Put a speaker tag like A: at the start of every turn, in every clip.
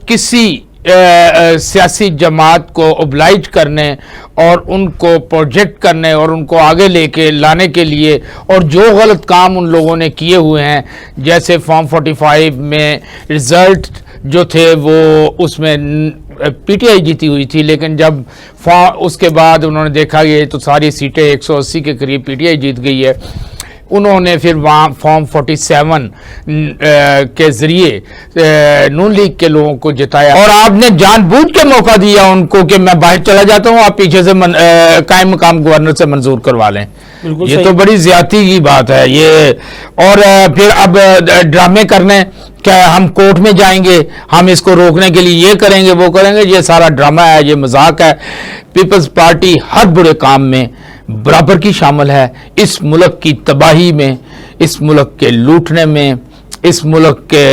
A: کسی سیاسی جماعت کو اوبلائج کرنے اور ان کو پروجیکٹ کرنے اور ان کو آگے لے کے لانے کے لیے، اور جو غلط کام ان لوگوں نے کیے ہوئے ہیں، جیسے فارم 45 میں رزلٹ جو تھے وہ اس میں پی ٹی آئی جیتی ہوئی تھی، لیکن جب اس کے بعد انہوں نے دیکھا یہ تو ساری سیٹیں 180 کے قریب پی ٹی آئی جیت گئی ہے، انہوں نے پھر وہاں فارم 47 کے ذریعے نون لیگ کے لوگوں کو جتایا، اور آپ نے جان بوجھ کے موقع دیا ان کو کہ میں باہر چلا جاتا ہوں، آپ پیچھے سے قائم مقام گورنر سے منظور کروا لیں۔ یہ تو بڑی زیادتی کی بات ہے یہ۔ اور پھر اب ڈرامے کرنے کہ ہم کورٹ میں جائیں گے، ہم اس کو روکنے کے لیے یہ کریں گے وہ کریں گے، یہ سارا ڈرامہ ہے، یہ مذاق ہے۔ پیپلز پارٹی ہر برے کام میں برابر کی شامل ہے، اس ملک کی تباہی میں، اس ملک کے لوٹنے میں، اس ملک کے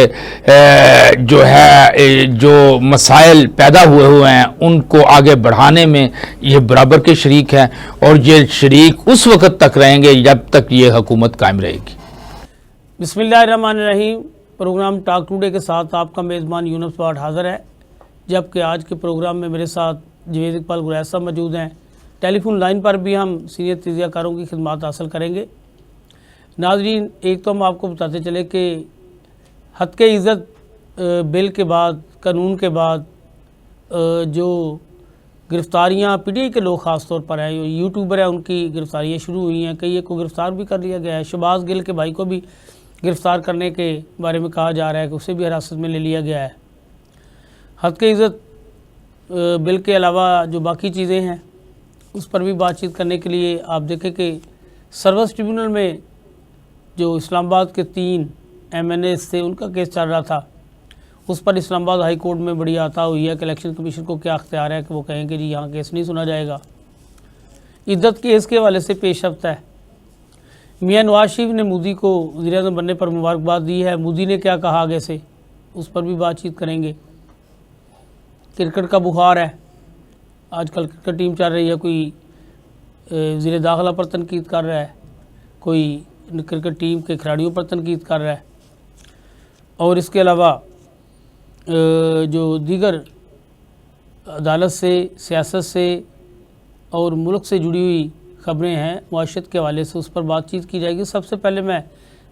A: جو ہے جو مسائل پیدا ہوئے ہیں ان کو آگے بڑھانے میں یہ برابر کے شریک ہیں، اور یہ شریک اس وقت تک رہیں گے جب تک یہ حکومت قائم رہے گی۔
B: بسم اللہ الرحمن الرحیم۔ پروگرام ٹاک ٹوڈے کے ساتھ آپ کا میزبان یونس باٹ حاضر ہے، جبکہ آج کے پروگرام میں میرے ساتھ جوید اقبال گریز صاحب موجود ہیں۔ ٹیلی فون لائن پر بھی ہم سینئر تجزیہ کاروں کی خدمات حاصل کریں گے۔ ناظرین، ایک تو ہم آپ کو بتاتے چلے کہ حد کے عزت بل کے بعد، قانون کے بعد جو گرفتاریاں پی ٹی آئی کے لوگ خاص طور پر ہیں، یوٹیوبر ہیں، ان کی گرفتاریاں شروع ہوئی ہیں، کئی ایک کو گرفتار بھی کر لیا گیا ہے۔ شہباز گل کے بھائی کو بھی گرفتار کرنے کے بارے میں کہا جا رہا ہے کہ اسے بھی حراست میں لے لیا گیا ہے۔ حد کے عزت بل کے علاوہ جو باقی چیزیں ہیں اس پر بھی بات چیت کرنے کے لیے آپ دیکھیں کہ سروس ٹریبیونل میں جو اسلام آباد کے 3 ایم این ایز تھے ان کا کیس چل رہا تھا، اس پر اسلام آباد ہائی کورٹ میں بڑی آتا ہوئی ہے کہ الیکشن کمیشن کو کیا اختیار ہے کہ وہ کہیں کہ جی یہاں کیس نہیں سنا جائے گا۔ عدت کیس کے حوالے سے پیش رفت ہے۔ میاں نواز شریف نے مودی کو وزیر اعظم بننے پر مبارکباد دی ہے، مودی نے کیا کہا آگے سے اس پر بھی بات چیت کریں گے۔ کرکٹ کا بخار ہے، آج کل کرکٹ ٹیم چل رہی ہے، کوئی وزیر داخلہ پر تنقید کر رہا ہے، کوئی کرکٹ ٹیم کے کھلاڑیوں پر تنقید کر رہا ہے، اور اس کے علاوہ جو دیگر عدالت سے، سیاست سے اور ملک سے جڑی ہوئی خبریں ہیں معاشرت کے حوالے سے، اس پر بات چیت کی جائے گی۔ سب سے پہلے میں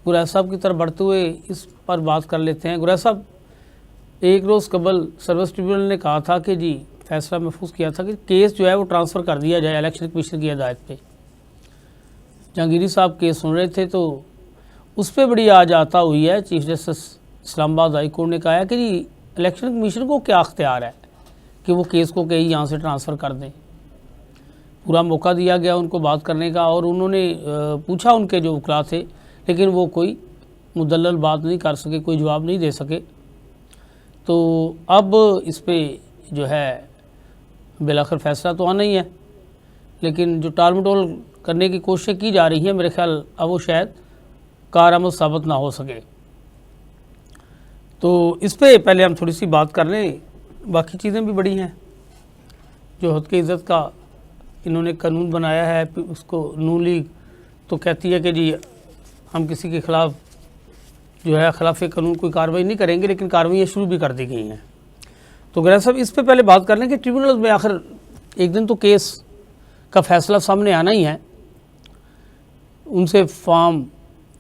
B: گریز صاحب کی طرف بڑھتے ہوئے اس پر بات کر لیتے ہیں۔ گریز صاحب، ایک روز قبل سروس ٹریبیونل نے کہا تھا کہ جی فیصلہ محفوظ کیا تھا کہ کیس جو ہے وہ ٹرانسفر کر دیا جائے الیکشن کمیشن کی ہدایت پہ۔ جہانگیری صاحب کیس سن رہے تھے تو اس پہ بڑی آج آتا ہوئی ہے۔ چیف جسٹس اسلام آباد ہائی کورٹ نے کہا ہے کہ جی الیکشن کمیشن کو کیا اختیار ہے کہ وہ کیس کو کہیں یہاں سے ٹرانسفر کر دیں۔ پورا موقع دیا گیا ان کو بات کرنے کا، اور انہوں نے پوچھا ان کے جو وکلاء تھے، لیکن وہ کوئی مدلل بات نہیں کر سکے، کوئی جواب نہیں دے سکے۔ تو اب اس پہ جو ہے بالآخر فیصلہ تو آنا ہی ہے، لیکن جو ٹال مٹول کرنے کی کوششیں کی جا رہی ہیں میرے خیال اب وہ شاید کارآمد ثابت نہ ہو سکے۔ تو اس پہ پہلے ہم تھوڑی سی بات کر لیں۔ باقی چیزیں بھی بڑی ہیں۔ جو حد کی عزت کا انہوں نے قانون بنایا ہے، اس کو نون لیگ تو کہتی ہے کہ جی ہم کسی کے خلاف جو ہے خلاف قانون کوئی کارروائی نہیں کریں گے، لیکن کارروائیاں شروع بھی کر دی گئی ہیں۔ تو گریز صاحب، اس پہ پہلے بات کر لیں کہ ٹریبیونل میں آخر ایک دن تو کیس کا فیصلہ سامنے آنا ہی ہے۔ ان سے فارم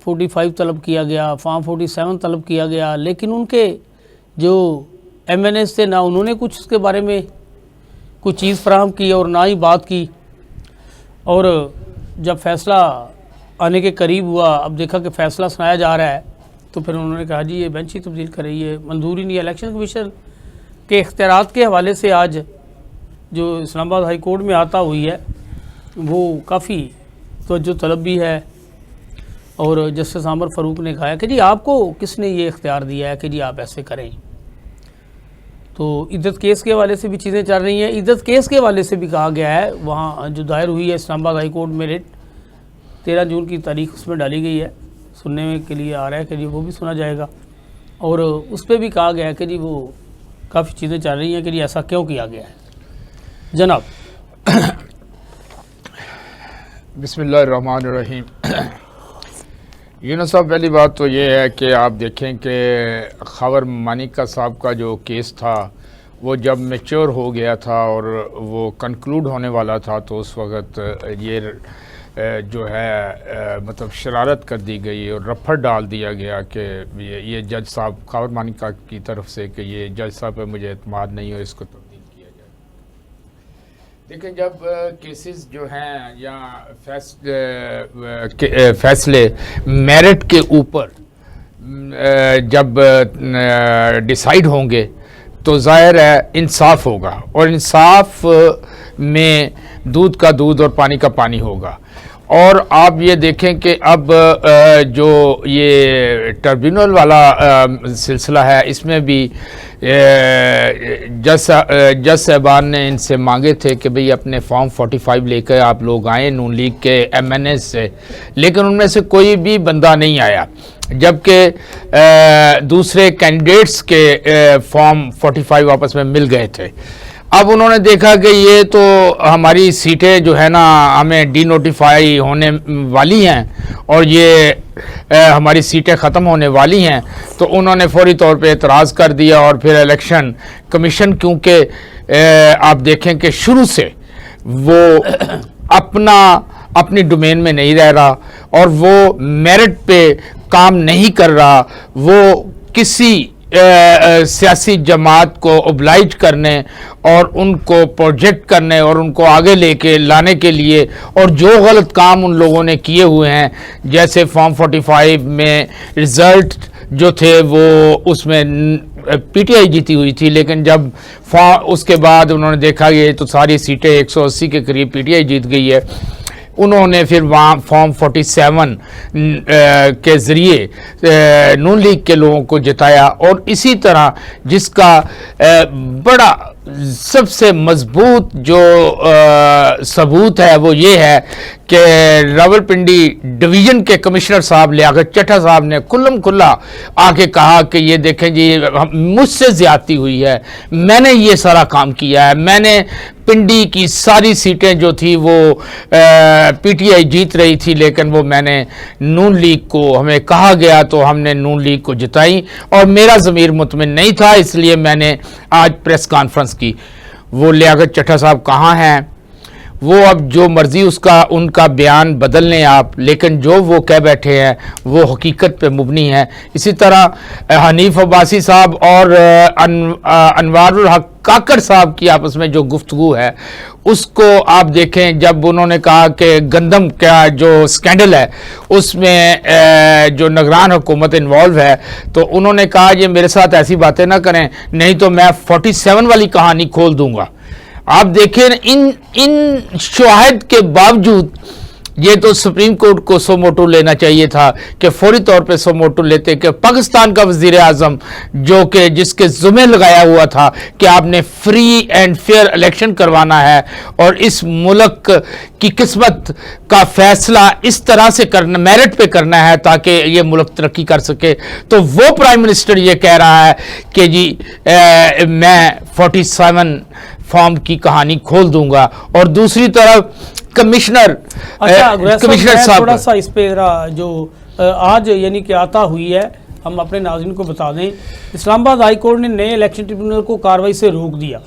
B: 45 طلب کیا گیا، فارم 47 طلب کیا گیا، لیکن ان کے جو ایم این ایز تھے نہ انہوں نے کچھ اس کے بارے میں کوئی چیز فراہم کی اور نہ ہی بات کی، اور جب فیصلہ آنے کے قریب ہوا، اب دیکھا کہ فیصلہ سنایا جا رہا ہے، تو پھر انہوں نے کہا جی یہ بینچ ہی تبدیل کر رہی ہے، منظوری نہیں ہے۔ الیکشن کمیشن کے اختیارات کے حوالے سے آج جو اسلام آباد ہائی کورٹ میں آتا ہوئی ہے وہ کافی توجہ طلب بھی ہے، اور جسٹس عامر فاروق نے کہا ہے کہ جی آپ کو کس نے یہ اختیار دیا ہے کہ جی آپ ایسے کریں۔ تو عدت کیس کے حوالے سے بھی چیزیں چل رہی ہیں۔ عدت کیس کے حوالے سے بھی کہا گیا ہے، وہاں جو دائر ہوئی ہے اسلام آباد ہائی کورٹ میں ریٹ 13 جون کی تاریخ اس میں ڈالی گئی ہے، سننے میں کے لیے آ رہا ہے کہ جی وہ بھی سنا جائے گا، اور اس پہ بھی کہا گیا ہے کہ جی وہ کافی چیزیں چل رہی ہیں کہ جی ایسا کیوں کیا گیا ہے۔ جناب
A: بسم اللہ الرحمن الرحیم۔ یونس صاحب، پہلی بات تو یہ ہے کہ آپ دیکھیں کہ خاور مانیکا صاحب کا جو کیس تھا وہ جب میچور ہو گیا تھا اور وہ کنکلوڈ ہونے والا تھا تو اس وقت یہ جو ہے مطلب شرارت کر دی گئی اور رفڑ ڈال دیا گیا کہ یہ جج صاحب خاور مانیکا کی طرف سے کہ یہ جج صاحب پہ مجھے اعتماد نہیں ہو، اس کو تبدیل کیا جائے۔ دیکھیں، جب کیسز جو ہیں یا فیصلے میرٹ کے اوپر جب ڈیسائیڈ ہوں گے تو ظاہر ہے انصاف ہوگا، اور انصاف میں دودھ کا دودھ اور پانی کا پانی ہوگا۔ اور آپ یہ دیکھیں کہ اب جو یہ ٹربیونل والا سلسلہ ہے، اس میں بھی جج صاحبان نے ان سے مانگے تھے کہ بھئی اپنے فارم 45 لے کر آپ لوگ آئیں نون لیگ کے ایم این ایز سے، لیکن ان میں سے کوئی بھی بندہ نہیں آیا، جبکہ دوسرے کینڈیڈیٹس کے فارم 45 آپس میں مل گئے تھے۔ اب انہوں نے دیکھا کہ یہ تو ہماری سیٹیں جو ہے نا ہمیں ڈی نوٹیفائی ہونے والی ہیں اور یہ ہماری سیٹیں ختم ہونے والی ہیں، تو انہوں نے فوری طور پہ اعتراض کر دیا۔ اور پھر الیکشن کمیشن کیونکہ آپ دیکھیں کہ شروع سے وہ اپنی ڈومین میں نہیں رہ رہا اور وہ میرٹ پہ کام نہیں کر رہا، وہ کسی سیاسی جماعت کو اوبلائج کرنے اور ان کو پروجیکٹ کرنے اور ان کو آگے لے کے لانے کے لیے، اور جو غلط کام ان لوگوں نے کیے ہوئے ہیں، جیسے فارم 45 میں رزلٹ جو تھے وہ اس میں پی ٹی آئی جیتی ہوئی تھی، لیکن جب اس کے بعد انہوں نے دیکھا یہ تو ساری سیٹیں 180 کے قریب پی ٹی آئی جیت گئی ہے، انہوں نے پھر وہاں فارم 47 کے ذریعے نون لیگ کے لوگوں کو جتایا۔ اور اسی طرح جس کا بڑا سب سے مضبوط جو ثبوت ہے وہ یہ ہے کہ راولپنڈی ڈویژن کے کمشنر صاحب لیاقت چٹھا صاحب نے کھلم کھلا آ کے کہا کہ یہ دیکھیں جی مجھ سے زیادتی ہوئی ہے، میں نے یہ سارا کام کیا ہے، میں نے پنڈی کی ساری سیٹیں جو تھی وہ پی ٹی آئی جیت رہی تھی، لیکن وہ میں نے نون لیگ کو ہمیں کہا گیا تو ہم نے نون لیگ کو جتائی، اور میرا ضمیر مطمئن نہیں تھا، اس لیے میں نے آج پریس کانفرنس کی۔ وہ لیاقت چٹھا صاحب کہاں ہیں؟ وہ اب جو مرضی ان کا بیان بدل لیں آپ، لیکن جو وہ کہہ بیٹھے ہیں وہ حقیقت پہ مبنی ہے۔ اسی طرح حنیف عباسی صاحب اور انوار الحق کاکڑ صاحب کی آپس میں جو گفتگو ہے اس کو آپ دیکھیں، جب انہوں نے کہا کہ گندم کا جو سکینڈل ہے اس میں جو نگران حکومت انوالو ہے، تو انہوں نے کہا یہ میرے ساتھ ایسی باتیں نہ کریں نہیں تو میں 47 والی کہانی کھول دوں گا۔ آپ دیکھیں ان شواہد کے باوجود یہ تو سپریم کورٹ کو سو موٹو لینا چاہیے تھا کہ فوری طور پہ سو موٹو لیتے کہ پاکستان کا وزیر اعظم جو کہ جس کے ذمہ لگایا ہوا تھا کہ آپ نے فری اینڈ فیئر الیکشن کروانا ہے اور اس ملک کی قسمت کا فیصلہ اس طرح سے کرنا، میرٹ پہ کرنا ہے تاکہ یہ ملک ترقی کر سکے، تو وہ پرائم منسٹر یہ کہہ رہا ہے کہ جی میں 47 فارم کی کہانی کھول دوں گا، اور دوسری طرف کمشنر صاحب
B: تھوڑا سا اس پہ جو آج یعنی کہ آتا ہوئی ہے ہم اپنے ناظرین کو بتا دیں۔ اسلام آباد ہائی کورٹ نے نئے الیکشن ٹریبیونل کو کارروائی سے روک دیا۔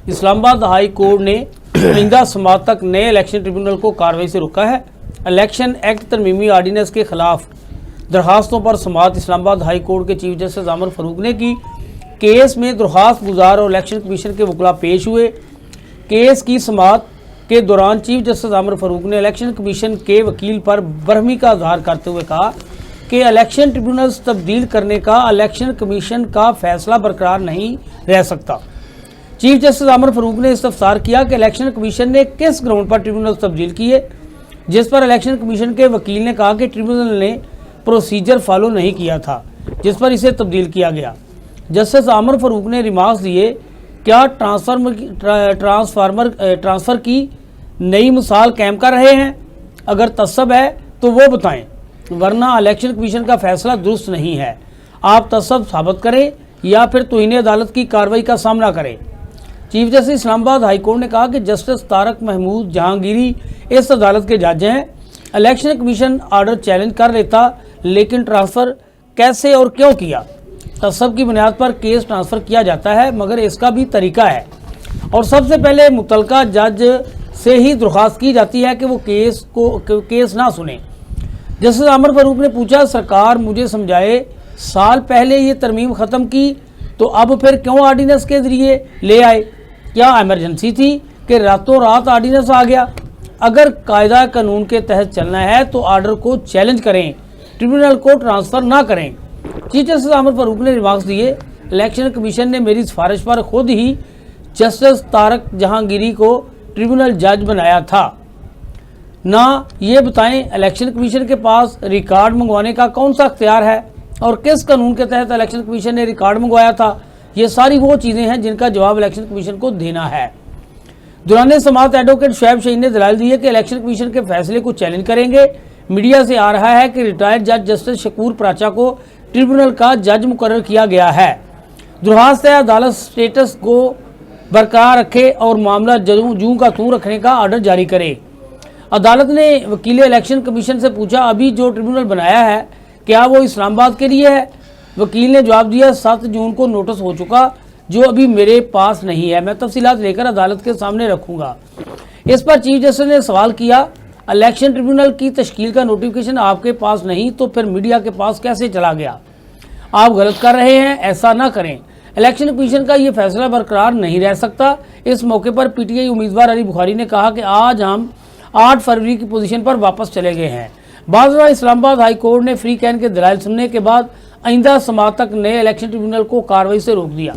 B: اسلام آباد ہائی کورٹ نے آئندہ سماعت تک نئے الیکشن ٹریبیونل کو کارروائی سے روکا ہے۔ الیکشن ایکٹ ترمیمی آرڈیننس کے خلاف درخواستوں پر سماعت اسلام آباد ہائی کورٹ کے چیف جسٹس عامر فاروق نے کی۔ کیس میں درخواست گزار اور الیکشن کمیشن کے وکلاء پیش ہوئے۔ کیس کی سماعت کے دوران چیف جسٹس عامر فاروق نے الیکشن کمیشن کے وکیل پر برہمی کا اظہار کرتے ہوئے کہا کہ الیکشن ٹریبیونلز تبدیل کرنے کا الیکشن کمیشن کا فیصلہ برقرار نہیں رہ سکتا۔ چیف جسٹس عامر فاروق نے استفسار کیا کہ الیکشن کمیشن نے کس گراؤنڈ پر ٹریبیونلز تبدیل کیے، جس پر الیکشن کمیشن کے وکیل نے کہا کہ ٹریبیونل نے پروسیجر فالو نہیں کیا تھا جس پر اسے تبدیل کیا گیا۔ جسٹس عامر فاروق نے ریمارکس دیے، کیا ٹرانسفر کی نئی مثال قائم کر رہے ہیں؟ اگر تصب ہے تو وہ بتائیں، ورنہ الیکشن کمیشن کا فیصلہ درست نہیں ہے۔ آپ تصب ثابت کریں یا پھر توہین عدالت کی کارروائی کا سامنا کریں۔ چیف جسٹس اسلام آباد ہائی کورٹ نے کہا کہ جسٹس طارق محمود جہانگیری اس عدالت کے جج ہیں۔ الیکشن کمیشن آرڈر چیلنج کر لیتا لیکن ٹرانسفر کیسے اور کیوں کیا؟ سب کی بنیاد پر کیس ٹرانسفر کیا جاتا ہے، مگر اس کا بھی طریقہ ہے، اور سب سے پہلے متعلقہ جج سے ہی درخواست کی جاتی ہے کہ وہ کیس نہ سنیں۔ جسٹس عامر فاروق نے پوچھا، سرکار مجھے سمجھائے، سال پہلے یہ ترمیم ختم کی تو اب پھر کیوں آرڈیننس کے ذریعے لے آئے؟ کیا ایمرجنسی تھی کہ راتوں رات آرڈیننس آ گیا؟ اگر قاعدہ قانون کے تحت چلنا ہے تو آرڈر کو چیلنج کریں، ٹریبونل کو ٹرانسفر نہ کریں۔ چیف جسٹس عامر فاروق نے ریمارکس دیے، الیکشن کمیشن نے میری سفارش پر خود ہی جسٹس طارق جہانگیری کو ٹریبونل جج بنایا تھا، نہ یہ بتائیں الیکشن کمیشن کے پاس ریکارڈ منگوانے کا کون سا اختیار ہے اور کس قانون کے تحت الیکشن کمیشن نے ریکارڈ منگوایا تھا۔ یہ ساری وہ چیزیں ہیں جن کا جواب الیکشن کمیشن کو دینا ہے۔ دوران سماعت ایڈوکیٹ شعیب شہین نے دلائل دیے کہ الیکشن کمیشن کے فیصلے کو چیلنج کریں گے۔ میڈیا سے آ رہا ہے کہ ریٹائرڈ جج جسٹس شکور پراچا کو ٹریبونل کا جج مقرر کیا گیا ہے۔ درخواست ہے عدالت سٹیٹس کو برقرار رکھے اور معاملہ جوں کا توں رکھنے کا آرڈر جاری کرے۔ عدالت نے وکیل الیکشن کمیشن سے پوچھا، ابھی جو ٹریبونل بنایا ہے کیا وہ اسلام آباد کے لیے ہے؟ وکیل نے جواب دیا، 7 جون کو نوٹس ہو چکا جو ابھی میرے پاس نہیں ہے، میں تفصیلات لے کر عدالت کے سامنے رکھوں گا۔ اس پر چیف جسٹس نے سوال کیا، الیکشن ٹریبونل کی تشکیل کا نوٹیفیکیشن آپ کے پاس نہیں تو پھر میڈیا کے پاس کیسے چلا گیا؟ آپ غلط کر رہے ہیں، ایسا نہ کریں۔ الیکشن کمیشن کا یہ فیصلہ برقرار نہیں رہ سکتا۔ اس موقع پر پی ٹی آئی امیدوار علی بخاری نے کہا کہ آج ہم 8 فروری کی پوزیشن پر واپس چلے گئے ہیں۔ بعض اسلام آباد ہائی کورٹ نے فری کین کے دلائل سننے کے بعد آئندہ سماعت تک نئے الیکشن ٹریبونل کو کارروائی سے روک دیا۔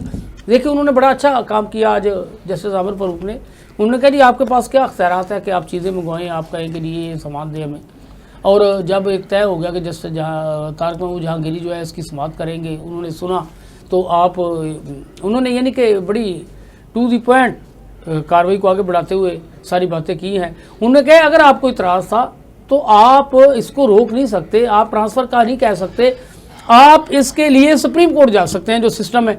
B: دیکھیں انہوں نے بڑا اچھا کام کیا آج جسٹس عامر فاروق نے۔ انہوں نے کہا جی آپ کے پاس کیا اختیارات ہے کہ آپ چیزیں منگوائیں، آپ کہیں کہ یہ سماعت دیں ہمیں، اور جب ایک طے ہو گیا کہ جسٹس طارق محمود جہانگیری جو ہے اس کی سماعت کریں گے، انہوں نے سنا تو انہوں نے یعنی کہ بڑی ٹو دی پوائنٹ کارروائی کو آگے بڑھاتے ہوئے ساری باتیں کی ہیں۔ انہوں نے کہا اگر آپ کو اعتراض تھا تو آپ اس کو روک نہیں سکتے، آپ ٹرانسفر کا نہیں کہہ سکتے، آپ اس کے لیے سپریم کورٹ جا سکتے ہیں جو سسٹم ہے۔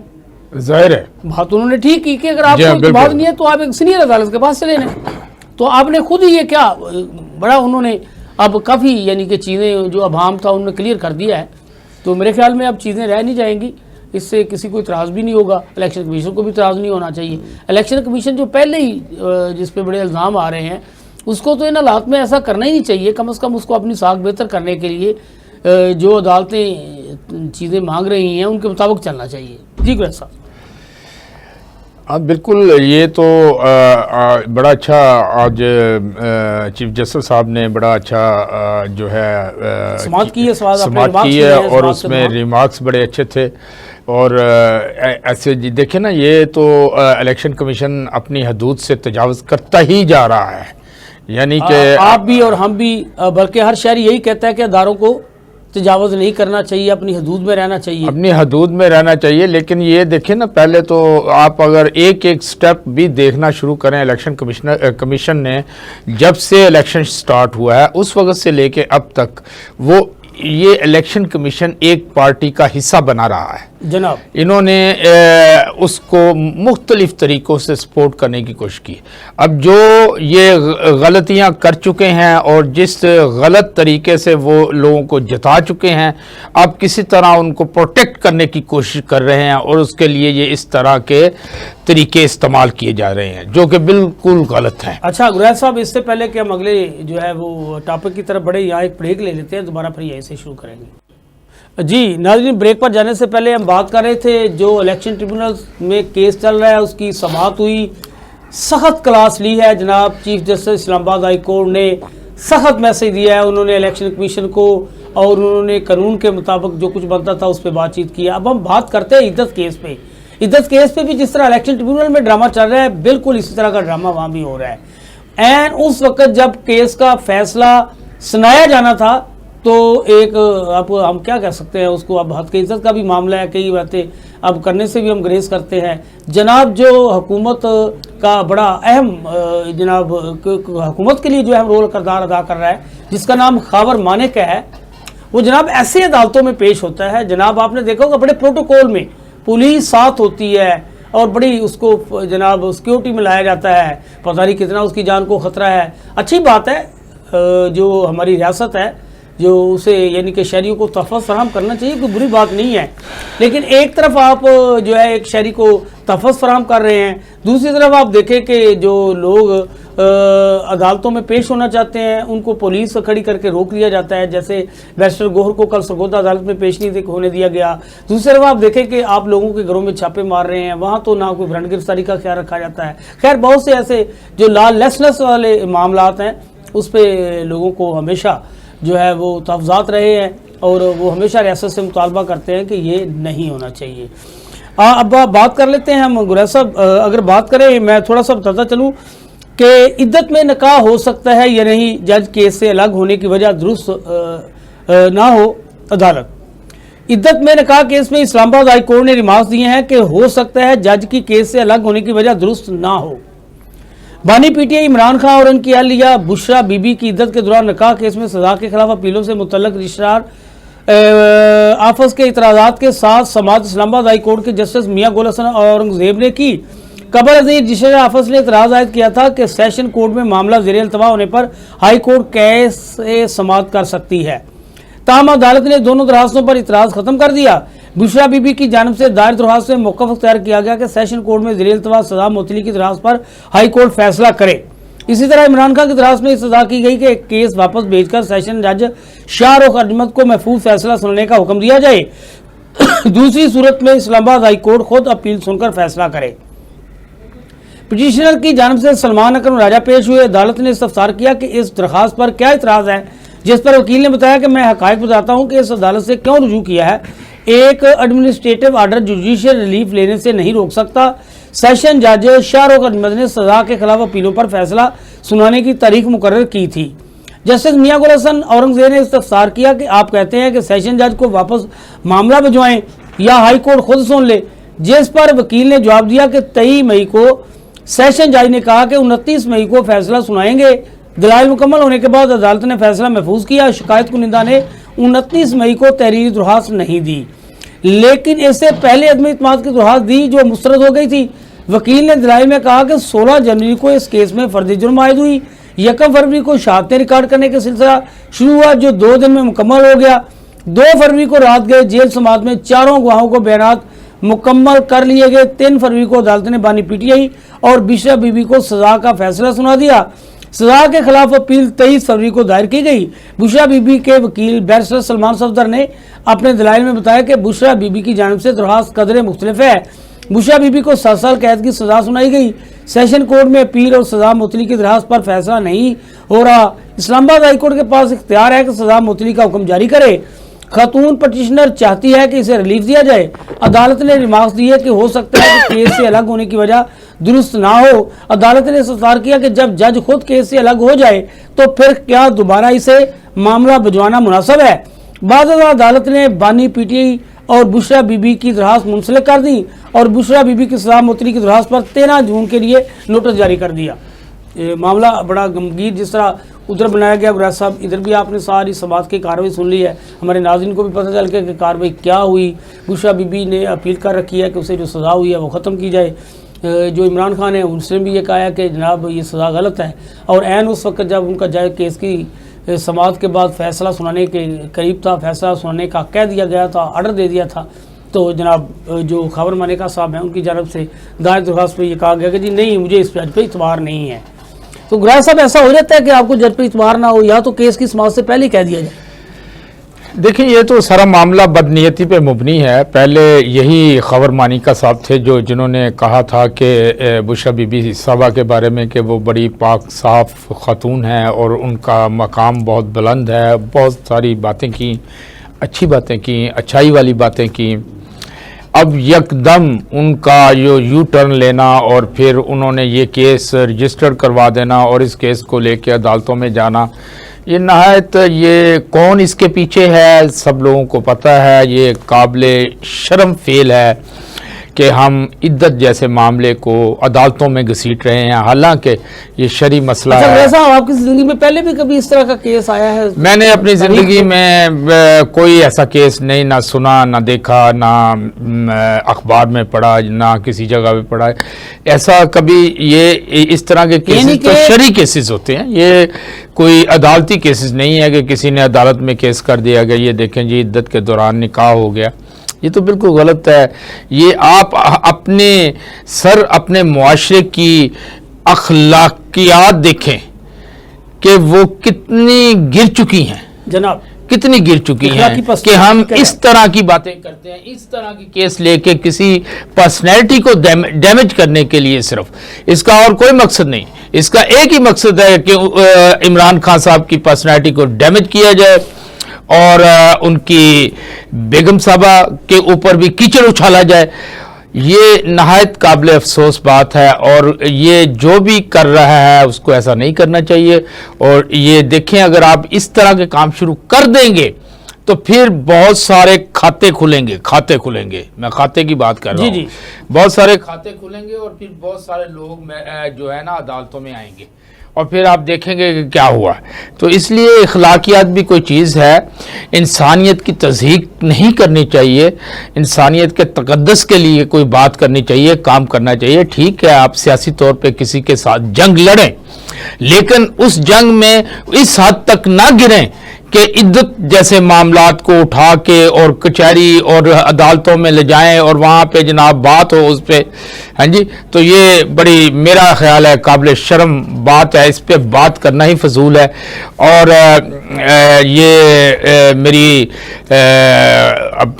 A: ظاہر ہے
B: بات انہوں نے ٹھیک کی کہ اگر آپ کو بات نہیں ہے تو آپ ایک سینئر عدالت کے پاس چلے جائیں۔ تو آپ نے خود ہی یہ کیا بڑا انہوں نے اب کافی یعنی کہ چیزیں جو ابہام تھا انہوں نے کلیئر کر دیا ہے۔ تو میرے خیال میں اب چیزیں رہ نہیں جائیں گی، اس سے کسی کو اعتراض بھی نہیں ہوگا، الیکشن کمیشن کو بھی اعتراض نہیں ہونا چاہیے۔ الیکشن کمیشن جو پہلے ہی جس پہ بڑے الزام آ رہے ہیں اس کو تو ان حالات میں ایسا کرنا ہی نہیں چاہیے، کم از کم اس کو اپنی ساکھ بہتر کرنے کے لیے جو عدالتیں چیزیں مانگ رہی ہیں ان کے مطابق چلنا چاہیے۔ جی گریس صاحب۔
A: بالکل، یہ تو بڑا اچھا آج چیف جسٹس صاحب نے بڑا اچھا جو ہے
B: سماعت
A: کی ہے اور اس میں ریمارکس بڑے اچھے تھے۔ اور ایسے دیکھیں نا، یہ تو الیکشن کمیشن اپنی حدود سے تجاوز کرتا ہی جا رہا ہے، یعنی کہ
B: آپ بھی اور ہم بھی، بلکہ ہر شہری یہی کہتا ہے کہ اداروں کو تجاوز نہیں کرنا چاہیے، اپنی حدود میں رہنا چاہیے،
A: اپنی حدود میں رہنا چاہیے۔ لیکن یہ دیکھیں نا، پہلے تو آپ اگر ایک سٹیپ بھی دیکھنا شروع کریں، الیکشن کمیشن نے جب سے الیکشن سٹارٹ ہوا ہے اس وقت سے لے کے اب تک وہ یہ الیکشن کمیشن ایک پارٹی کا حصہ بنا رہا ہے
B: جناب۔
A: انہوں نے اس کو مختلف طریقوں سے سپورٹ کرنے کی کوشش کی۔ اب جو یہ غلطیاں کر چکے ہیں اور جس غلط طریقے سے وہ لوگوں کو جتا چکے ہیں، اب کسی طرح ان کو پروٹیکٹ کرنے کی کوشش کر رہے ہیں اور اس کے لیے یہ اس طرح کے طریقے استعمال کیے جا رہے ہیں جو کہ بالکل غلط ہیں۔
B: اچھا گریز صاحب، اس سے پہلے کہ ہم اگلے جو ہے وہ ٹاپک کی طرف بڑھے، یہاں ایک بریک لے لیتے ہیں، دوبارہ پھر یہیں سے شروع کریں گے۔ جی ناظرین، بریک پر جانے سے پہلے ہم بات کر رہے تھے جو الیکشن ٹریبونل میں کیس چل رہا ہے اس کی سماعت ہوئی، سخت کلاس لی ہے جناب چیف جسٹس اسلام آباد ہائی کورٹ نے، سخت میسج دیا ہے انہوں نے الیکشن کمیشن کو، اور انہوں نے قانون کے مطابق جو کچھ بنتا تھا اس پہ بات چیت کیا۔ اب ہم بات کرتے ہیں عدت کیس پہ۔ عدت کیس پہ بھی جس طرح الیکشن ٹریبونل میں ڈرامہ چل رہا ہے، بالکل اسی طرح کا ڈرامہ وہاں بھی ہو رہا ہے۔ این اس وقت جب کیس کا فیصلہ سنایا جانا تھا تو ایک اب ہم کیا کہہ سکتے ہیں اس کو، اب حد کی عزت کا بھی معاملہ ہے، کئی باتیں اب کرنے سے بھی ہم گریز کرتے ہیں۔ جناب جو حکومت کا بڑا اہم جناب حکومت کے لیے جو اہم رول کردار ادا کر رہا ہے، جس کا نام خاور مانک ہے، وہ جناب ایسے عدالتوں میں پیش ہوتا ہے۔ جناب آپ نے دیکھا ہوگا بڑے پروٹوکول میں پولیس ساتھ ہوتی ہے اور بڑی اس کو جناب سیکیورٹی میں لایا جاتا ہے، پتہ نہیں کتنا اس کی جان کو خطرہ ہے۔ اچھی بات ہے جو ہماری ریاست ہے جو اسے یعنی کہ شہریوں کو تحفظ فراہم کرنا چاہیے، کوئی بری بات نہیں ہے، لیکن ایک طرف آپ جو ہے ایک شہری کو تحفظ فراہم کر رہے ہیں، دوسری طرف آپ دیکھیں کہ جو لوگ عدالتوں میں پیش ہونا چاہتے ہیں ان کو پولیس کھڑی کر کے روک لیا جاتا ہے، جیسے بیرسٹر گوہر کو کل سرگودا عدالت میں پیش نہیں ہونے دیا گیا۔ دوسری طرف آپ دیکھیں کہ آپ لوگوں کے گھروں میں چھاپے مار رہے ہیں، وہاں تو نہ کوئی بھرنٹ گرفتاری کا خیال رکھا جاتا ہے۔ خیر بہت سے ایسے جو لیسنس والے معاملات ہیں اس پہ لوگوں کو ہمیشہ جو ہے وہ تحفظات رہے ہیں اور وہ ہمیشہ ریاست سے مطالبہ کرتے ہیں کہ یہ نہیں ہونا چاہیے۔ اب بات کر لیتے ہیں ہم گریز صاحب، اگر بات کریں میں تھوڑا سا بتاتا چلوں کہ عدت میں نکاح ہو سکتا ہے یا نہیں، جج کیس سے الگ ہونے کی وجہ درست نہ ہو عدالت۔ عدت میں نکاح کیس میں اسلام آباد ہائی کورٹ نے ریمارکس دیے ہیں کہ ہو سکتا ہے جج کی کیس سے الگ ہونے کی وجہ درست نہ ہو۔ بانی P T I Imran Khan اور ان کی اہلیہ بشرا بی بی کی عدت کے دوران نکاح کیس میں سزا کے خلاف اپیلوں سے متعلق رجسٹرار آفس کے اعتراضات کے ساتھ سماعت اسلام آباد ہائی کورٹ کے جسٹس میاں گل حسن اورنگزیب نے کی۔ قبل ازیں رجسٹرار آفس نے اعتراض عائد کیا تھا کہ سیشن کورٹ میں معاملہ زیر التوا ہونے پر ہائی کورٹ کیسے سماعت کر سکتی ہے، تاہم عدالت نے دونوں درخواستوں پر اعتراض ختم کر دیا۔ بشرا بی بی کی جانب سے دائر درخواست میں موقف اختیار کیا گیا کہ سیشن کورٹ میں زیر التوا سزا معطلی کی درخواست پر ہائی کورٹ فیصلہ کرے۔ اسی طرح عمران خان کی درخواست میں سزا کی گئی کہ کیس واپس بھیج کر سیشن جج شاہ رخ احمد کو محفوظ فیصلہ سننے کا حکم دیا جائے، دوسری صورت میں اسلام آباد ہائی کورٹ خود اپیل سن کر فیصلہ کرے۔ پٹیشنر کی جانب سے سلمان اکرم راجہ پیش ہوئے، عدالت نے استفسار کیا کہ اس درخواست پر کیا اعتراض ہے، جس پر وکیل نے بتایا کہ میں حقائق بتاتا ہوں کہ اس عدالت سے کیوں رجوع کیا ہے، ایک ایڈمنسٹریٹو آرڈر جوڈیشل ریلیف لینے سے نہیں روک سکتا۔ سیشن جج شاہ رخ احمد نے سزا کے خلاف اپیلوں پر فیصلہ سنانے کی تاریخ مقرر کی تھی۔ جسٹس میاں گل حسن اورنگزیب نے استفسار کیا کہ آپ کہتے ہیں کہ سیشن جج کو واپس معاملہ بھجوائیں یا ہائی کورٹ خود سن لے، جس پر وکیل نے جواب دیا کہ 23 مئی کو سیشن جج نے کہا کہ 29 مئی کو فیصلہ سنائیں گے۔ دلائل مکمل ہونے کے بعد عدالت نے فیصلہ محفوظ کیا۔ شکایت کنندہ نے 29 مئی کو تحریری درخواست نہیں دی، لیکن اس سے پہلے عدم اعتماد کی درخواست دی جو مسترد ہو گئی تھی۔ وکیل نے دلائل میں کہا کہ 16 جنوری کو اس کیس میں فرد جرم عائد ہوئی، 1 فروری کو شہادتیں ریکارڈ کرنے کا سلسلہ شروع ہوا جو 2 دن میں مکمل ہو گیا۔ 2 فروری کو رات گئے جیل سماعت میں 4 گواہوں کو بیانات مکمل کر لیے گئے۔ 3 فروری کو عدالت نے بانی پی ٹی آئی اور بشرا بی بی کو سزا کا فیصلہ سنا دیا۔ سزا کے خلاف اپیل 23 فروری کو دائر کی گئی۔ بشرا بی بی کے وکیل بیرسٹر سلمان صفدر نے اپنے دلائل میں بتایا کہ بشرا بی بی کی جانب سے درخواست قدرے مختلف ہے۔ بشرا بی بی کو 7 سال قید کی سزا سنائی گئی۔ سیشن کورٹ میں اپیل اور سزا معطلی کی درخواست پر فیصلہ نہیں ہو رہا۔ اسلام آباد ہائی کورٹ کے پاس اختیار ہے کہ سزا معطلی کا حکم جاری کرے۔ خاتون پٹیشنر چاہتی ہے کہ اسے ریلیف دیا جائے۔ عدالت نے ریمارکس دی ہے کہ ہو سکتا ہے کہ کیس سے الگ ہونے کی وجہ درست نہ ہو۔ عدالت نے استفسار کیا کہ جب جج خود کیس سے الگ ہو جائے تو پھر کیا دوبارہ اسے معاملہ بھجوانا مناسب ہے۔ بعد ازاں عدالت نے بانی پی ٹی آئی اور بشرا بی بی کی درخواست منسلک کر دی اور بشرا بی بی کی سزا معطلی کی درخواست پر 13 جون کے لیے نوٹس جاری کر دیا۔ معاملہ بڑا غمگین جس طرح ادھر بنایا گیا گریز صاحب، ادھر بھی آپ نے ساری سماعت کی کارروائی سن لی ہے، ہمارے ناظرین کو بھی پتہ چل گیا کہ کارروائی کیا ہوئی۔ بشرا بی بی نے اپیل کر رکھی ہے کہ اسے جو سزا ہوئی ہے وہ ختم کی جائے۔ جو عمران خان ہے ان سے بھی یہ کہا ہے کہ جناب یہ سزا غلط ہے، اور عین اس وقت جب ان کا جائے کیس کی سماعت کے بعد فیصلہ سنانے کے قریب تھا، فیصلہ سنانے کا کہہ دیا گیا تھا، آرڈر دے دیا تھا، تو جناب جو خاور ملکہ صاحب ہیں ان کی جانب سے دائر درخواست پہ یہ کہا گیا کہ جی نہیں مجھے اس جج پہ اعتبار نہیں ہے۔ تو گریز صاحب ایسا ہو جاتا ہے کہ آپ کو جج پہ اعتبار نہ ہو یا تو کیس کی سماعت سے پہلے کہہ دیا جائے؟
A: دیکھیں یہ تو سارا معاملہ بدنیتی پہ مبنی ہے۔ پہلے یہی خاور مانیکا صاحب تھے جنہوں نے کہا تھا کہ بشرا بی بی صاحبہ کے بارے میں کہ وہ بڑی پاک صاف خاتون ہیں اور ان کا مقام بہت بلند ہے، بہت ساری باتیں کی، اچھی باتیں کی، اچھائی والی باتیں کی۔ اب یکدم ان کا یو ٹرن لینا اور پھر انہوں نے یہ کیس رجسٹر کروا دینا اور اس کیس کو لے کے عدالتوں میں جانا، یہ نہایت، یہ کون اس کے پیچھے ہے سب لوگوں کو پتہ ہے، یہ قابل شرم فعل ہے کہ ہم عدت جیسے معاملے کو عدالتوں میں گھسیٹ رہے ہیں، حالانکہ یہ شرعی مسئلہ ہے۔
B: ویسا آپ کی زندگی میں پہلے بھی کبھی اس طرح کا کیس آیا ہے؟
A: میں نے اپنی زندگی میں کوئی ایسا کیس نہیں نہ سنا، نہ دیکھا، نہ اخبار میں پڑھا، نہ کسی جگہ پہ پڑھا ہے ایسا کبھی۔ یہ اس طرح کے کیسز تو شرعی کیسز ہوتے ہیں، یہ کوئی عدالتی کیسز نہیں ہے کہ کسی نے عدالت میں کیس کر دیا کہ یہ دیکھیں جی عدت کے دوران نکاح ہو گیا۔ یہ تو بالکل غلط ہے۔ یہ آپ اپنے معاشرے کی اخلاقیات دیکھیں کہ وہ کتنی گر چکی ہیں
B: جناب،
A: کتنی گر چکی ہیں کہ ہم اس طرح کی باتیں کرتے ہیں، اس طرح کی کیس لے کے کسی پرسنالٹی کو ڈیمیج کرنے کے لیے، صرف اس کا اور کوئی مقصد نہیں۔ اس کا ایک ہی مقصد ہے کہ عمران خان صاحب کی پرسنالٹی کو ڈیمیج کیا جائے اور ان کی بیگم صاحبہ کے اوپر بھی کیچڑ اچھالا جائے۔ یہ نہایت قابل افسوس بات ہے، اور یہ جو بھی کر رہا ہے اس کو ایسا نہیں کرنا چاہیے۔ اور یہ دیکھیں، اگر آپ اس طرح کے کام شروع کر دیں گے تو پھر بہت سارے کھاتے کھلیں گے، میں کھاتے کی بات کر رہا ہوں، بہت سارے کھاتے کھلیں گے، اور پھر بہت سارے لوگ جو ہے نا عدالتوں میں آئیں گے، اور پھر آپ دیکھیں گے کہ کیا ہوا۔ تو اس لیے اخلاقیات بھی کوئی چیز ہے، انسانیت کی تضحیک نہیں کرنی چاہیے، انسانیت کے تقدس کے لیے کوئی بات کرنی چاہیے، کام کرنا چاہیے۔ ٹھیک ہے، آپ سیاسی طور پہ کسی کے ساتھ جنگ لڑیں، لیکن اس جنگ میں اس حد تک نہ گریں کہ عدت جیسے معاملات کو اٹھا کے اور کچہری اور عدالتوں میں لے جائیں اور وہاں پہ جناب بات ہو اس پہ، ہاں جی۔ تو یہ بڑی میرا خیال ہے قابل شرم بات ہے، اس پہ بات کرنا ہی فضول ہے۔ اور یہ میری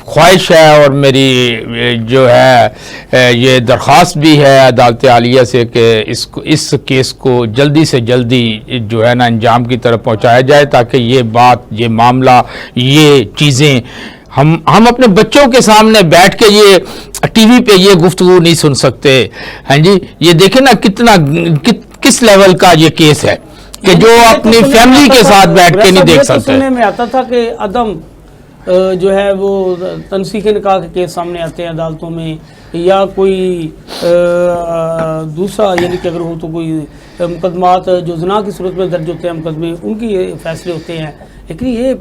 A: خواہش ہے اور میری جو ہے یہ درخواست بھی ہے عدالت عالیہ سے کہ اس کیس کو جلدی سے جلدی جو ہے نا انجام کی طرف پہنچایا جائے، تاکہ یہ بات، یہ معاملہ، یہ چیزیں ہم اپنے بچوں کے سامنے بیٹھ کے یہ ٹی وی پہ یہ گفتگو نہیں سن سکتے، ہاں جی۔ یہ دیکھیں نا کس لیول کا یہ کیس ہے کہ جو اپنی فیملی کے ساتھ بیٹھ کے نہیں دیکھ سکتے۔
B: سننے میں آتا تھا کہ عدم جو ہے وہ تنسیخ نکاح کے کیس سامنے آتے ہیں عدالتوں میں، یا کوئی دوسرا، یعنی کہ اگر ہو تو کوئی مقدمات جو زنا کی صورت میں درج ہوتے ہیں مقدمے، ان کی فیصلے ہوتے ہیں۔ لیکن یہ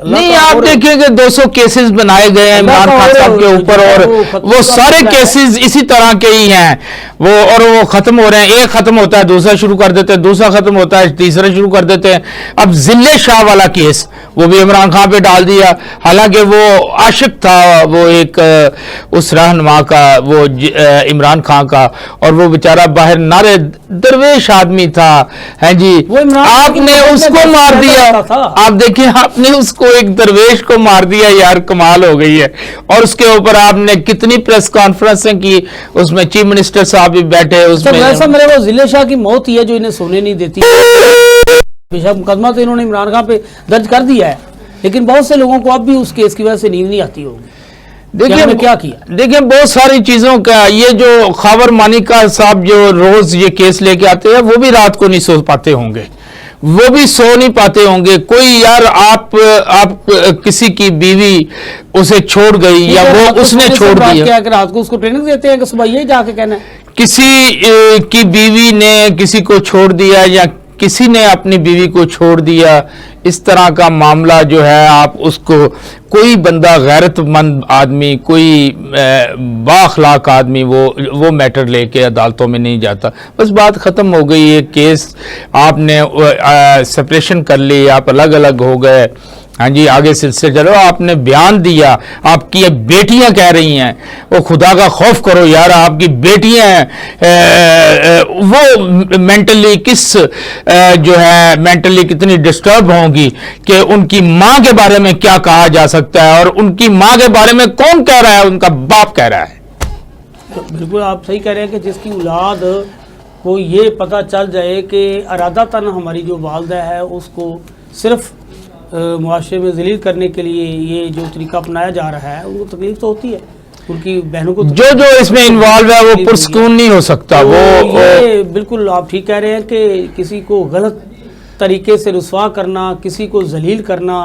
A: نہیں، آپ دیکھیں کہ 200 کیسز بنائے گئے ہیں عمران خان صاحب کے اوپر، اور وہ سارے کیسز اسی طرح کے ہی ہیں، وہ ختم ہو رہے ہیں۔ ایک ختم ہوتا ہے دوسرا شروع کر دیتے ہیں، دوسرا ختم ہوتا ہے تیسرا شروع کر دیتے ہیں۔ اب ذلے شاہ والا کیس وہ بھی عمران خان پہ ڈال دیا، حالانکہ وہ عاشق تھا، وہ ایک اس رہنما کا، وہ عمران خان کا، اور وہ بیچارہ باہر نعرے درویش آدمی تھا، ہیں جی۔ آپ نے اس کو مار دیا، آپ دیکھیں آپ نے اس کو ایک درویش کو مار دیا، یار کمال ہو گئی ہے۔ اور اس کے اوپر آپ نے کتنی پریس کانفرنسیں کی، اس میں چیف منسٹر صاحب بھی بیٹھے، اس میں
B: ایسا میرے وہ ضلع شاہ کی موت ہی ہے جو انہیں سونے نہیں دیتی۔ بشک مقدمہ تو انہوں نے عمران خان پہ درج کر دیا ہے، لیکن بہت سے لوگوں کو اب بھی اس کیس کی وجہ سے نیند نہیں آتی ہوگی۔ دیکھیں
A: بہت ساری چیزوں کا، یہ جو خاور مانیکا صاحب جو روز یہ کیس لے کے آتے ہیں، وہ بھی رات کو نہیں سو پاتے ہوں گے، وہ بھی سو نہیں پاتے ہوں گے۔ کوئی یار آپ کسی کی بیوی اسے چھوڑ گئی یا وہ اس نے چھوڑ دیا،
B: رات کو اس کو ٹریننگ دیتے ہیں کہ صبح یہ جا کے کہنا ہے
A: کسی کی بیوی نے کسی کو چھوڑ دیا یا کسی نے اپنی بیوی کو چھوڑ دیا، اس طرح کا معاملہ جو ہے، آپ اس کو کوئی بندہ غیرت مند آدمی، کوئی با اخلاق آدمی وہ میٹر لے کے عدالتوں میں نہیں جاتا۔ بس بات ختم ہو گئی، یہ کیس آپ نے سپریشن کر لی، آپ الگ الگ ہو گئے، ہاں جی، آگے سلسلے چلو۔ آپ نے بیان دیا، آپ کی بیٹیاں کہہ رہی ہیں، وہ خدا کا خوف کرو یار، آپ کی بیٹیاں ہیں، وہ مینٹلی جو ہے مینٹلی کتنی ڈسٹرب ہوں گی کہ ان کی ماں کے بارے میں کیا کہا جا سکتا ہے، اور ان کی ماں کے بارے میں کون کہہ رہا ہے؟ ان کا باپ کہہ رہا ہے۔
B: بالکل آپ صحیح کہہ رہے ہیں کہ جس کی اولاد کو یہ پتہ چل جائے کہ ارادتاً ہماری جو والدہ ہے اس کو صرف معاشرے میں ذلیل کرنے کے لیے یہ جو طریقہ اپنایا جا رہا ہے، ان کو تکلیف تو ہوتی ہے، ان کی بہنوں کو
A: جو اس میں انوالو ہے وہ پرسکون نہیں ہو سکتا۔ وہ
B: بالکل آپ ٹھیک کہہ رہے ہیں کہ کسی کو غلط طریقے سے رسوا کرنا، کسی کو ذلیل کرنا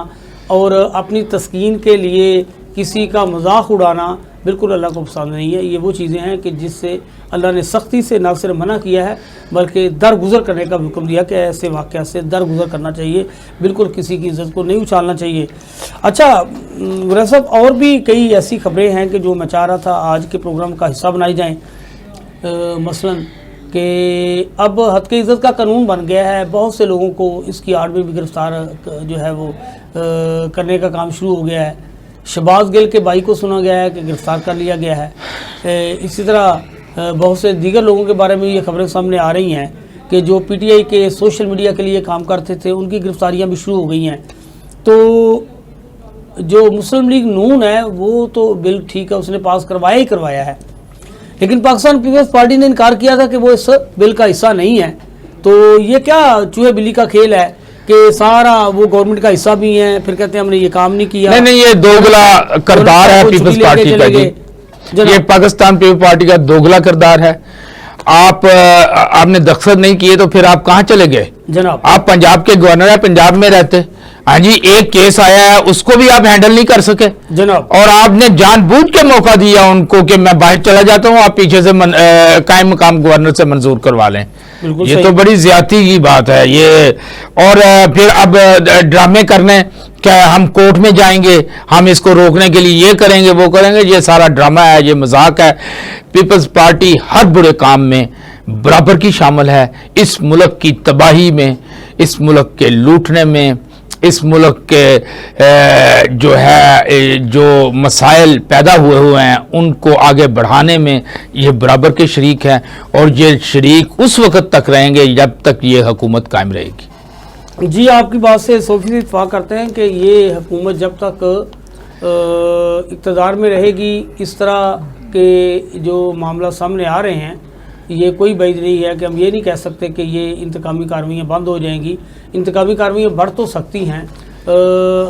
B: اور اپنی تسکین کے لیے کسی کا مذاق اڑانا بالکل اللہ کو پسند نہیں ہے. یہ وہ چیزیں ہیں کہ جس سے اللہ نے سختی سے نہ صرف منع کیا ہے بلکہ درگزر کرنے کا حکم دیا کہ ایسے واقعات سے درگزر کرنا چاہیے, بالکل کسی کی عزت کو نہیں اچھالنا چاہیے. اچھا گریز صاحب, اور بھی کئی ایسی خبریں ہیں کہ جو میں چاہ رہا تھا آج کے پروگرام کا حصہ بنائی جائیں, مثلاً کہ اب حد کی عزت کا قانون بن گیا ہے, بہت سے لوگوں کو اس کی آڑ میں بھی گرفتار جو ہے وہ کرنے کا کام شروع ہو گیا ہے. شہباز گل کے بھائی کو سنا گیا ہے کہ گرفتار کر لیا گیا ہے. اسی طرح بہت سے دیگر لوگوں کے بارے میں یہ خبریں سامنے آ رہی ہیں کہ جو پی ٹی آئی کے سوشل میڈیا کے لیے کام کرتے تھے, ان کی گرفتاریاں بھی شروع ہو گئی ہیں. تو جو مسلم لیگ نون ہے وہ تو بل ٹھیک ہے, اس نے پاس کروایا ہی کروایا ہے, لیکن پاکستان پیپلز پارٹی نے انکار کیا تھا کہ وہ اس بل کا حصہ نہیں ہے. تو یہ کیا چوہے بلی کا کھیل ہے کہ سارا وہ گورنمنٹ کا حصہ بھی ہیں, پھر کہتے ہیں ہم نے یہ کام نہیں کیا.
A: نہیں, یہ دوگلا کردار ہے پیپلز پارٹی کا. جی, یہ پاکستان پیپلز پارٹی کا دوگلا کردار ہے. آپ نے دستخط نہیں کیے تو پھر آپ کہاں چلے گئے
B: جناب؟
A: آپ پنجاب کے گورنر ہیں, پنجاب میں رہتے. ہاں جی, ایک کیس آیا ہے اس کو بھی آپ ہینڈل نہیں کر سکے
B: جناب,
A: اور آپ نے جان بوجھ کے موقع دیا ان کو کہ میں باہر چلا جاتا ہوں, آپ پیچھے سے قائم مقام گورنر سے منظور کروا لیں. یہ تو بڑی زیادتی کی بات ہے یہ. اور پھر اب ڈرامے کرنے کہ ہم کورٹ میں جائیں گے, ہم اس کو روکنے کے لیے یہ کریں گے وہ کریں گے, یہ سارا ڈرامہ ہے, یہ مذاق ہے. پیپلز پارٹی ہر برے کام میں برابر کی شامل ہے. اس ملک کی تباہی میں, اس ملک کے لوٹنے میں, اس ملک کے جو مسائل پیدا ہوئے ہیں ان کو آگے بڑھانے میں یہ برابر کے شریک ہیں, اور یہ شریک اس وقت تک رہیں گے جب تک یہ حکومت قائم رہے گی.
B: جی, آپ کی بات سے 100% اتفاق کرتے ہیں کہ یہ حکومت جب تک اقتدار میں رہے گی, اس طرح کے جو معاملہ سامنے آ رہے ہیں یہ کوئی بعید نہیں ہے کہ ہم یہ نہیں کہہ سکتے کہ یہ انتقامی کارروائیاں بند ہو جائیں گی. انتقامی کارروائیاں بڑھ تو سکتی ہیں.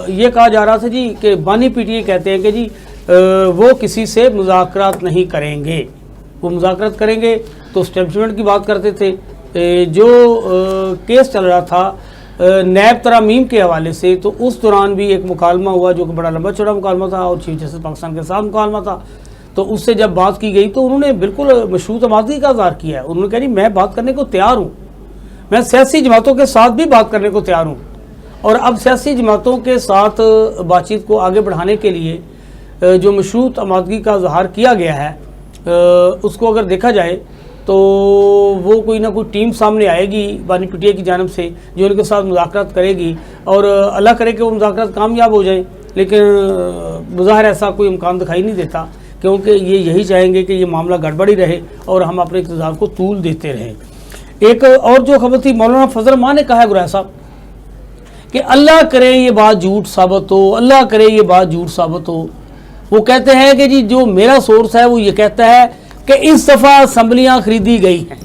B: یہ کہا جا رہا تھا جی کہ بانی پی ٹی آئی کہتے ہیں کہ جی وہ کسی سے مذاکرات نہیں کریں گے, وہ مذاکرات کریں گے تو اسٹیبلشمنٹ کی بات کرتے تھے. جو کیس چل رہا تھا نیب ترامیم کے حوالے سے, تو اس دوران بھی ایک مکالمہ ہوا جو کہ بڑا لمبا چوڑا مکالمہ تھا, اور چیف جسٹس پاکستان کے ساتھ مکالمہ تھا. تو اس سے جب بات کی گئی تو انہوں نے بالکل مشروط آمادگی کا اظہار کیا ہے. انہوں نے کہا جی میں بات کرنے کو تیار ہوں, میں سیاسی جماعتوں کے ساتھ بھی بات کرنے کو تیار ہوں, اور اب سیاسی جماعتوں کے ساتھ بات چیت کو آگے بڑھانے کے لیے جو مشروط آمادگی کا اظہار کیا گیا ہے اس کو اگر دیکھا جائے تو وہ کوئی نہ کوئی ٹیم سامنے آئے گی بانی پی ٹی آئی کی جانب سے جو ان کے ساتھ مذاکرات کرے گی, اور اللہ کرے کہ وہ مذاکرات کامیاب ہو جائیں. لیکن بظاہر ایسا کوئی امکان دکھائی نہیں دیتا, کیونکہ یہ یہی چاہیں گے کہ یہ معاملہ گڑبڑی رہے اور ہم اپنے اقتدار کو طول دیتے رہیں. ایک اور جو خبر تھی, مولانا فضل الرحمان نے کہا ہے گریز صاحب کہ اللہ کرے یہ بات جھوٹ ثابت ہو, اللہ کرے یہ بات جھوٹ ثابت ہو. وہ کہتے ہیں کہ جی جو میرا سورس ہے وہ یہ کہتا ہے کہ اس دفعہ اسمبلیاں خریدی گئی ہیں.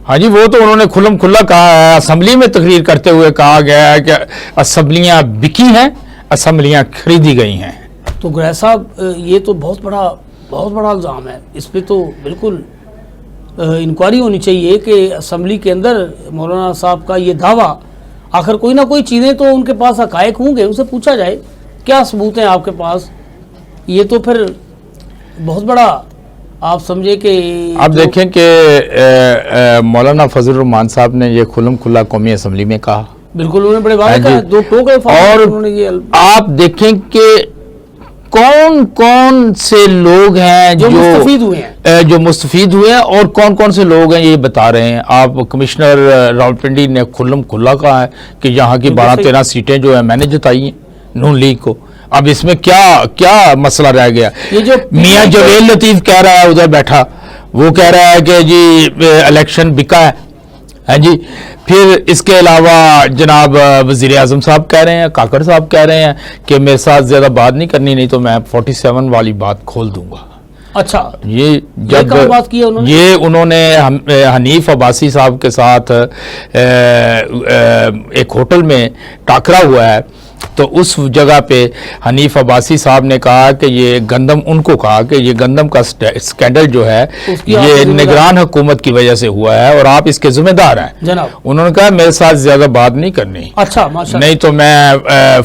A: ہاں جی, وہ تو انہوں نے کھلم کھلا کہا ہے, اسمبلی میں تقریر کرتے ہوئے کہا گیا ہے کہ اسمبلیاں بکی ہیں, اسمبلیاں خریدی گئی ہیں.
B: تو گریز صاحب یہ تو بہت بڑا الزام ہے, اس پہ تو بالکل انکوائری ہونی چاہیے کہ اسمبلی کے اندر مولانا صاحب کا یہ دعویٰ, آخر کوئی نہ کوئی چیزیں تو ان کے پاس حقائق ہوں گے, ان سے پوچھا جائے کیا ثبوت ہیں آپ کے پاس. یہ تو پھر بہت بڑا آپ سمجھے کہ
A: آپ دیکھیں کہ مولانا فضل الرحمان صاحب نے یہ کھلم کھلا قومی اسمبلی میں کہا,
B: بالکل انہوں نے بڑے واضح کہا, دو ٹوک
A: اور
B: انہوں نے یہ
A: آپ دیکھیں کہ کون کون سے لوگ ہیں جو مستفید ہوئے ہیں اور کون کون سے لوگ ہیں یہ بتا رہے ہیں. آپ کمشنر راولپنڈی نے کھلم کھلا کہا ہے کہ یہاں کی 12-13 سیٹیں جو ہیں میں نے جتائی ہیں نون لیگ کو. اب اس میں کیا مسئلہ رہ گیا؟ میاں جویل لطیف کہہ رہا ہے ادھر بیٹھا, وہ کہہ رہا ہے کہ جی الیکشن بکا ہے. ہاں جی, پھر اس کے علاوہ جناب وزیر اعظم صاحب کہہ رہے ہیں, کاکڑ صاحب کہہ رہے ہیں کہ میرے ساتھ زیادہ بات نہیں کرنی, نہیں تو میں 47 والی بات کھول دوں گا.
B: اچھا,
A: یہ جب بات کی انہوں نے حنیف عباسی صاحب کے ساتھ ایک ہوٹل میں ٹاکرا ہوا ہے, تو اس جگہ پہ حنیف عباسی صاحب نے کہا کہ یہ گندم, ان کو کہا کہ یہ گندم کا سکینڈل جو ہے یہ نگران حکومت کی وجہ سے ہوا ہے اور آپ اس کے ذمہ دار ہیں
B: جناب.
A: انہوں نے کہا میرے ساتھ زیادہ بات نہیں کرنی,
B: اچھا
A: نہیں تو میں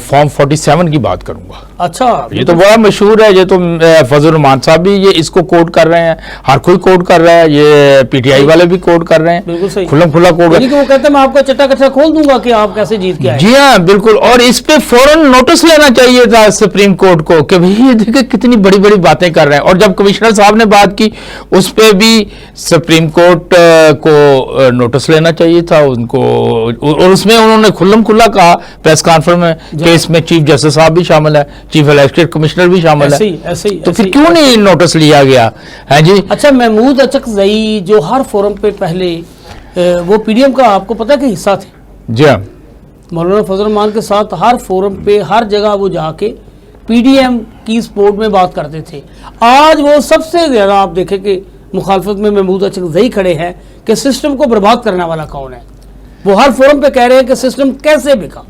A: فارم 47 کی بات کروں گا.
B: اچھا
A: یہ تو بڑا مشہور ہے, یہ تو فضل الرحمان صاحب بھی یہ اس کو کوٹ کر رہے ہیں, ہر کوئی کوٹ کر رہا ہے, یہ پی ٹی آئی والے بھی کوٹ کر رہے ہیں,
B: بالکل صحیح,
A: کھلا کھلا کوٹ.
B: یعنی کہ وہ کہتے ہیں میں آپ کا چٹا کچا کھول دوں گا کہ آپ کیسے جیت کے آئے.
A: جی ہاں بالکل, اور اس پہ فوراً نوٹس لینا چاہیے تھا سپریم کورٹ کو کہ بھئی یہ دیکھیں کتنی بڑی بڑی باتیں کر رہے ہیں. اور جب کمشنر صاحب نے بات کی اس پہ بھی سپریم کورٹ کو نوٹس لینا چاہیے تھا ان کو, اور اس میں انہوں نے کھلم کھلا کہا پریس کانفرنس میں کہ اس میں چیف جسٹس صاحب بھی شامل ہے, چیف الیکٹڈ کمشنر بھی شامل ہے, تو پھر کیوں نہیں نوٹس لیا گیا ہے جی.
B: اچھا محمود اچکزئی جو ہر فورم پہ پہلے وہ پی ڈی ایم کا آپ کو پتہ کہ حصہ تھے,
A: جی ہاں
B: مولانا فضل الرحمان کے ساتھ ہر فورم پہ ہر جگہ وہ جا کے پی ڈی ایم کی سپورٹ میں بات کرتے تھے. آج وہ سب سے زیادہ آپ دیکھیں کہ مخالفت میں محمود اچکزئی کھڑے ہیں کہ سسٹم کو برباد کرنے والا کون ہے. وہ ہر فورم پہ کہہ رہے ہیں کہ سسٹم کیسے بکا.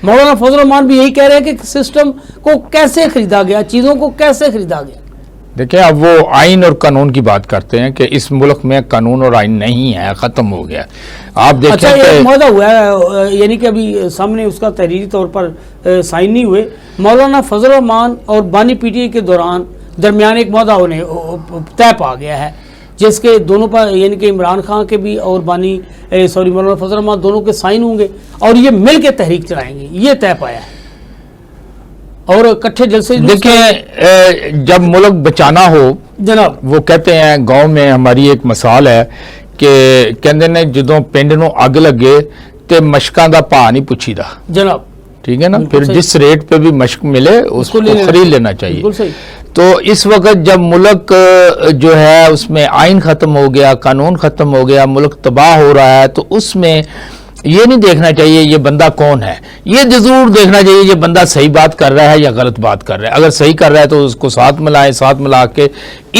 B: مولانا فضل الرحمان بھی یہی کہہ رہے ہیں کہ سسٹم کو کیسے خریدا گیا, چیزوں کو کیسے خریدا گیا.
A: دیکھیں اب وہ آئین اور قانون کی بات کرتے ہیں کہ اس ملک میں قانون اور آئین نہیں ہے, ختم ہو گیا. آپ دیکھیں
B: اچھا یہ معاہدہ ہوا ہے, یعنی کہ ابھی سامنے اس کا تحریری طور پر سائن نہیں ہوئے. مولانا فضل الرحمان اور بانی پی ٹی آئی کے درمیان ایک معاہدہ ہونے طے پا گیا ہے جس کے دونوں پر یعنی کہ عمران خان کے بھی اور مولانا فضل الرحمان دونوں کے سائن ہوں گے اور یہ مل کے تحریک چلائیں گے, یہ طے پایا ہے. اور اکٹھے جلسے
A: دیکھیں جب ملک بچانا ہو
B: جناب,
A: وہ کہتے ہیں گاؤں میں ہماری ایک مثال ہے کہ کہندے نے جدوں پنڈ نو اگ لگے تے مشکاں دا پا نہیں پوچھی دا
B: جناب,
A: ٹھیک ہے نا, پھر جس ریٹ پہ بھی مشک ملے اس کو خرید لینا چاہیے.
B: بالکل صحیح.
A: تو اس وقت جب ملک جو ہے اس میں آئین ختم ہو گیا, قانون ختم ہو گیا, ملک تباہ ہو رہا ہے, تو اس میں یہ نہیں دیکھنا چاہیے یہ بندہ کون ہے, یہ ضرور دیکھنا چاہیے یہ بندہ صحیح بات کر رہا ہے یا غلط بات کر رہا ہے. اگر صحیح کر رہا ہے تو اس کو ساتھ ملائیں, ساتھ ملا کے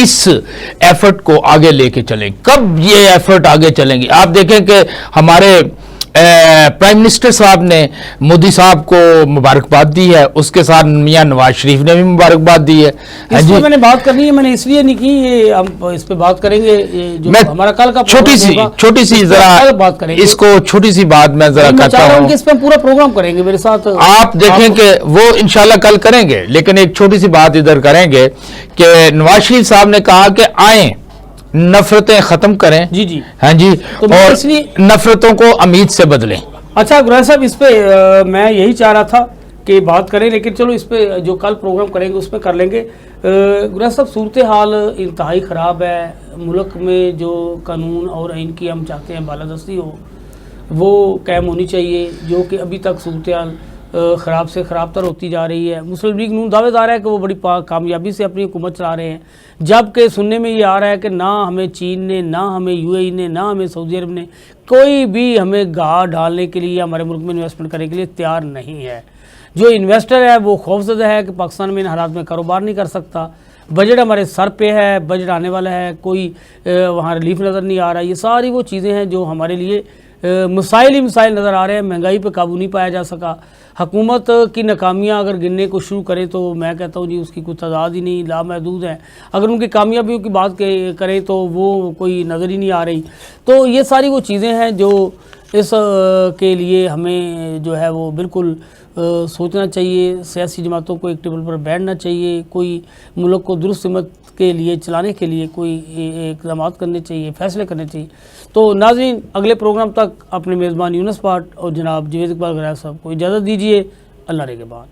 A: اس ایفرٹ کو آگے لے کے چلیں. کب یہ ایفرٹ آگے چلیں گی؟ آپ دیکھیں کہ ہمارے پرائم منسٹر صاحب نے مودی صاحب کو مبارکباد دی ہے, اس کے ساتھ میاں نواز شریف نے بھی مبارکباد دی ہے.
B: اس پہ میں نے بات کرنی ہے, میں نے اس لیے نہیں کی, یہ ہم اس پہ بات کریں گے جو ہمارا کل کا
A: چھوٹی سی ذرا
B: بات کریں گے.
A: اس کو چھوٹی سی بات میں ذرا کرتا ہوں,
B: اس پہ پورا پروگرام کریں گے میرے ساتھ.
A: آپ دیکھیں کہ وہ انشاءاللہ کل کریں گے, لیکن ایک چھوٹی سی بات ادھر کریں گے کہ نواز شریف صاحب نے کہا کہ آئیں نفرتیں ختم کریں.
B: جی جی
A: ہاں جی, اور نفرتوں کو امید سے بدلیں.
B: اچھا گرا صاحب اس پہ میں یہی چاہ رہا تھا کہ بات کریں, لیکن چلو اس پہ جو کل پروگرام کریں گے اس پہ کر لیں گے. گرا صاحب صورتحال انتہائی خراب ہے. ملک میں جو قانون اور آئین کی ہم چاہتے ہیں بالادستی ہو وہ قائم ہونی چاہیے, جو کہ ابھی تک صورتحال خراب سے خراب تر ہوتی جا رہی ہے. مسلم لیگ نون دعوے دار ہے کہ وہ بڑی کامیابی سے اپنی حکومت چلا رہے ہیں, جبکہ سننے میں یہ آ رہا ہے کہ نہ ہمیں چین نے, نہ ہمیں یو اے ای نے, نہ ہمیں سعودی عرب نے کوئی بھی ہمیں گاہ ڈالنے کے لیے ہمارے ملک میں انویسٹمنٹ کرنے کے لیے تیار نہیں ہے. جو انویسٹر ہے وہ خوفزدہ ہے کہ پاکستان میں ان حالات میں کاروبار نہیں کر سکتا. بجٹ ہمارے سر پہ ہے, بجٹ آنے والا ہے, کوئی وہاں ریلیف نظر نہیں آ رہا. یہ ساری وہ چیزیں ہیں جو ہمارے لیے مسائل ہی مسائل نظر آ رہے ہیں. مہنگائی پہ قابو نہیں پایا جا سکا. حکومت کی ناکامیاں اگر گننے کو شروع کریں تو میں کہتا ہوں جی اس کی کوئی تعداد ہی نہیں, لامحدود ہیں. اگر ان کی کامیابیوں کی بات کریں تو وہ کوئی نظر ہی نہیں آ رہی. تو یہ ساری وہ چیزیں ہیں جو اس کے لیے ہمیں جو ہے وہ بالکل سوچنا چاہیے. سیاسی جماعتوں کو ایک ٹیبل پر بیٹھنا چاہیے, کوئی ملک کو درست سمت کے لیے چلانے کے لیے کوئی اقدامات کرنے چاہیے, فیصلے کرنے چاہیے. تو ناظرین اگلے پروگرام تک اپنے میزبان یونس پاٹ اور جناب جوید اقبال گرا صاحب کو اجازت دیجیے. اللہ نگہبان.